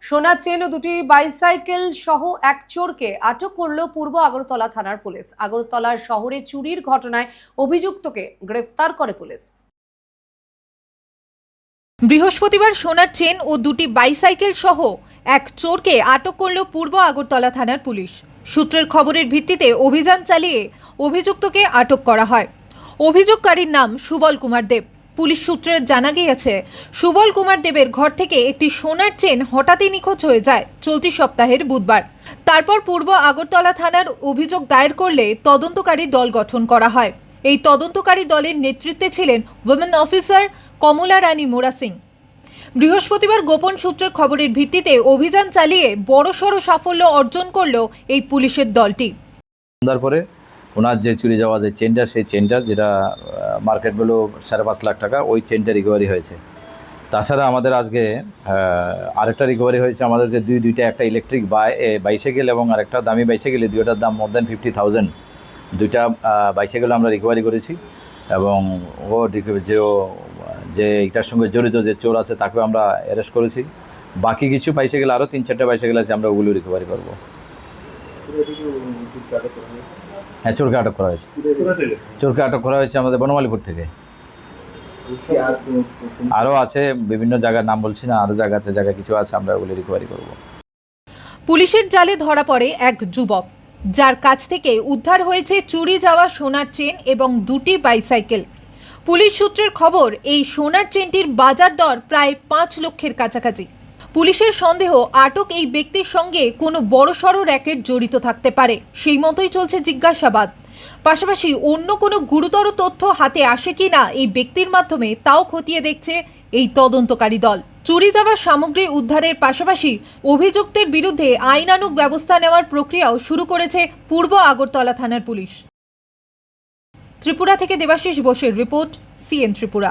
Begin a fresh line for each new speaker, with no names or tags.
সোনার চেন ও দুটি বাইসাইকেল সহ এক চোরকে আটক করল পূর্ব আগরতলা থানার পুলিশ। আগরতলার শহরে চুরির ঘটনায় অভিযুক্তকে গ্রেফতার করে পুলিশ।
বৃহস্পতিবার সোনার চেন ও দুটি বাইসাইকেল সহ এক চোরকে আটক করল পূর্ব আগরতলা থানার পুলিশ। সূত্রের খবরের ভিত্তিতে অভিযান চালিয়ে অভিযুক্তকে আটক করা হয়। অভিযোগকারীর নাম সুবল কুমার দেব। পুলিশ সূত্রে জানা গিয়েছে, সুবল কুমার দেবের ঘর থেকে একটি সোনার চেন হঠাৎই নিখোঁজ হয়ে যায় চলতি সপ্তাহের বুধবার। তারপর পূর্ব আগরতলা থানার অভিযোগ দায়ের করলে তদন্তকারী দল গঠন করা হয়। এই তদন্তকারী দলের নেতৃত্বে ছিলেন উইমেন অফিসার কমলা রানী মোরা সিং। বৃহস্পতিবার গোপন সূত্রের খবরের ভিত্তিতে অভিযান চালিয়ে বড়সড় সাফল্য অর্জন করল এই পুলিশের দলটি।
তারপরে ওনার যে চুরি যাওয়া যে চেনটা, সেই চেনটা যেটা মার্কেট ভ্যালু 5.5 লাখ টাকা, ওই চেনটা রিকভারি হয়েছে। তাছাড়া আমাদের আজকে আরেকটা রিকভারি হয়েছে আমাদের যে দুইটা, একটা ইলেকট্রিক বাইসাইকেল এবং আরেকটা দামি বাইসাইকেল, দুইটার দাম মোর দ্যান 50,000। দুইটা বাইসাইকেল আমরা রিকভারি করেছি এবং যে এটার সঙ্গে জড়িত যে চোর আছে তাকেও আমরা অ্যারেস্ট করেছি। বাকি কিছু বাইসাইকেল, আরও 3-4টা বাইসাইকেল আছে, আমরা ওগুলো রিকভারি করবো। হ্যাঁ, চোরকে আটক করা হয়েছে। চোরকে আটক করা হয়েছে আমাদের বনমালীপুর থেকে। আরও আছে বিভিন্ন জায়গার নাম বলছি না, আরও জায়গা কিছু আছে, আমরা ওগুলো রিকভারি করব।
পুলিশের জালে ধরা পড়ে এক যুবক, যার কাছ থেকে উদ্ধার হয়েছে চুরি যাওয়া সোনার চেন এবং দুটি বাইসাইকেল। পুলিশ সূত্রের খবর, এই সোনার চেনটির বাজার দর প্রায় 5 লক্ষের কাছাকাছি। পুলিশের সন্দেহ, আটক এই ব্যক্তির সঙ্গে কোনো বড়সড় র্যাকেট জড়িত থাকতে পারে। সেই মতোই চলছে জিজ্ঞাসাবাদ। পাশাপাশি অন্য কোনো গুরুতর তথ্য হাতে আসে কিনা এই ব্যক্তির মাধ্যমে তাও খতিয়ে দেখছে এই তদন্তকারী দল। চুরি যাওয়া সামগ্রী উদ্ধারের পাশাপাশি অভিযুক্তের বিরুদ্ধে আইনানুগ ব্যবস্থা নেওয়ার প্রক্রিয়াও শুরু করেছে পূর্ব আগরতলা থানার পুলিশ। ত্রিপুরা থেকে দেবাশিস বোসের রিপোর্ট, সিএন ত্রিপুরা।